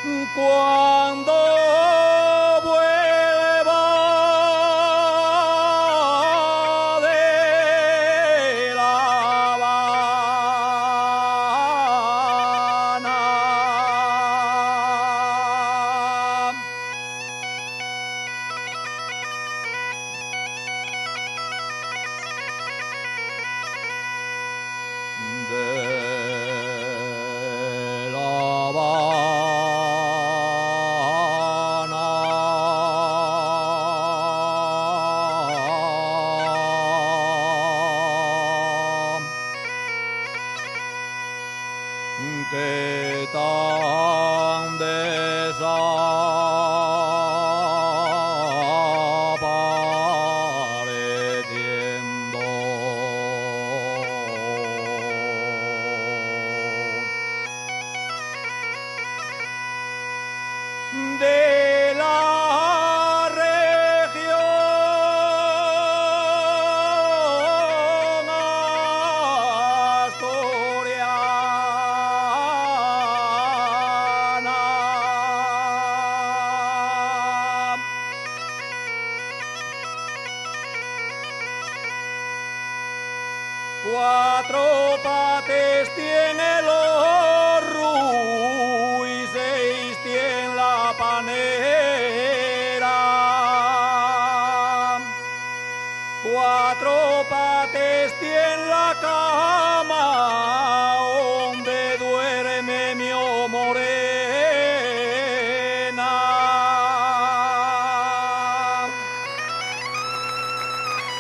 Cuando vuelva de La Habana, de La Habana, que tan desapareciendo de la región asturiana. Cuatro pates tiene los Ruiz, seis tiene la Panera. Cuatro pates tiene la Cama